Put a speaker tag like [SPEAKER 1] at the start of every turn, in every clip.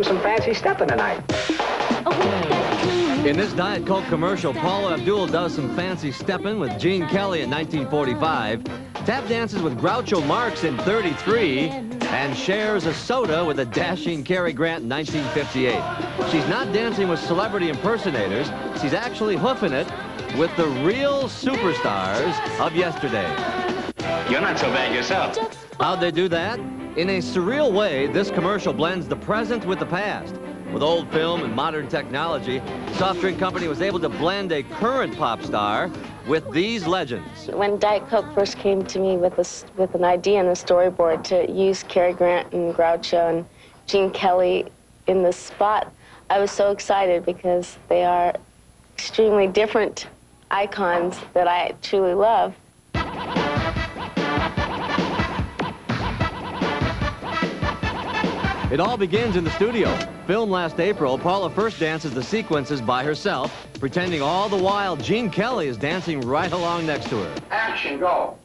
[SPEAKER 1] some fancy stepping tonight.
[SPEAKER 2] In this Diet Coke commercial, Paula Abdul does some fancy stepping with Gene Kelly in 1945, tap dances with Groucho Marx in 33, and shares a soda with a dashing Cary Grant in 1958. She's not dancing with celebrity impersonators. She's actually hoofing it with the real superstars of yesterday.
[SPEAKER 1] You're not so bad yourself.
[SPEAKER 2] How'd they do that? In a surreal way, this commercial blends the present with the past. With old film and modern technology, the soft drink company was able to blend a current pop star with these legends.
[SPEAKER 3] When Diet Coke first came to me with an idea and a storyboard to use Cary Grant and Groucho and Gene Kelly in this spot, I was so excited because they are extremely different icons that I truly love.
[SPEAKER 2] It all begins in the studio. Filmed last April, Paula first dances the sequences by herself, pretending all the while Gene Kelly is dancing right along next to her.
[SPEAKER 1] Action, go.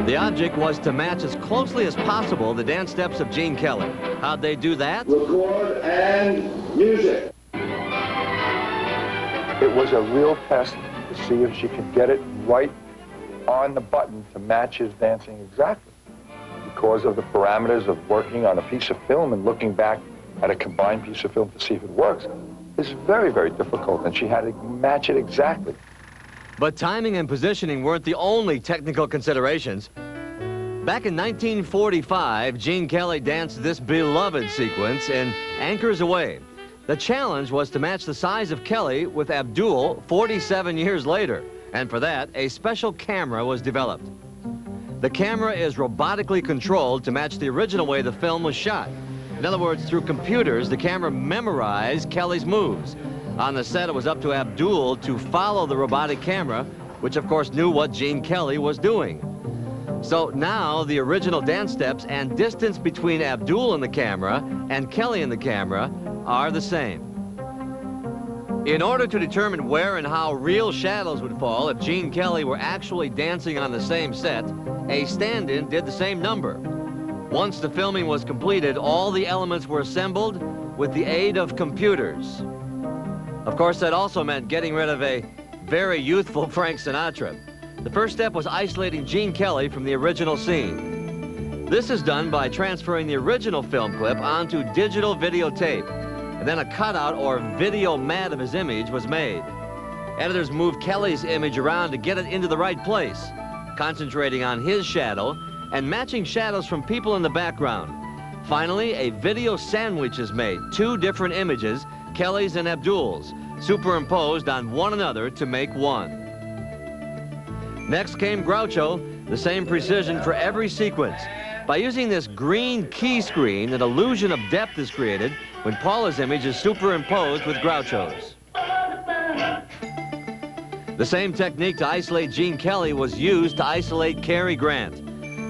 [SPEAKER 2] The object was to match as closely as possible the dance steps of Gene Kelly. How'd they do that?
[SPEAKER 4] Record and music. It was a real test to see if she could get it right on the button to match his dancing exactly. Because of the parameters of working on a piece of film and looking back at a combined piece of film to see if it works, is very, very difficult, and she had to match it exactly.
[SPEAKER 2] But timing and positioning weren't the only technical considerations. Back in 1945, Gene Kelly danced this beloved sequence in Anchors Away. The challenge was to match the size of Kelly with Abdul 47 years later, and for that, a special camera was developed. The camera is robotically controlled to match the original way the film was shot. In other words, through computers, the camera memorized Kelly's moves. On the set, it was up to Abdul to follow the robotic camera, which of course knew what Gene Kelly was doing. So now the original dance steps and distance between Abdul and the camera and Kelly and the camera are the same. In order to determine where and how real shadows would fall if Gene Kelly were actually dancing on the same set, a stand-in did the same number. Once the filming was completed, all the elements were assembled with the aid of computers. Of course, that also meant getting rid of a very youthful Frank Sinatra. The first step was isolating Gene Kelly from the original scene. This is done by transferring the original film clip onto digital videotape, and then a cutout or video mat of his image was made. Editors moved Kelly's image around to get it into the right place, concentrating on his shadow and matching shadows from people in the background. Finally, a video sandwich is made, two different images, Kelly's and Abdul's, superimposed on one another to make one. Next came Groucho, the same precision for every sequence. By using this green key screen, an illusion of depth is created when Paula's image is superimposed with Groucho's. The same technique to isolate Gene Kelly was used to isolate Cary Grant.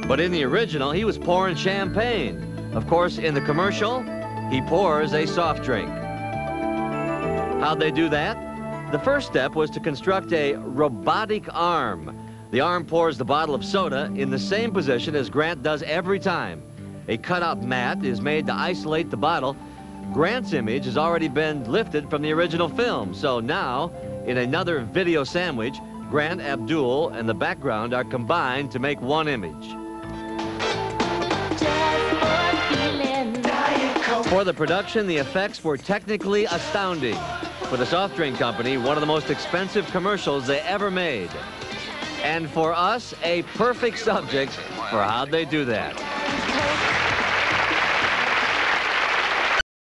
[SPEAKER 2] But in the original, he was pouring champagne. Of course, in the commercial, he pours a soft drink. How'd they do that? The first step was to construct a robotic arm. The arm pours the bottle of soda in the same position as Grant does every time. A cutout mat is made to isolate the bottle. Grant's image has already been lifted from the original film, so now, in another video sandwich, Grant, Abdul, and the background are combined to make one image. For the production, the effects were technically astounding. For the soft drink company, one of the most expensive commercials they ever made. And for us, a perfect subject for how'd they do that.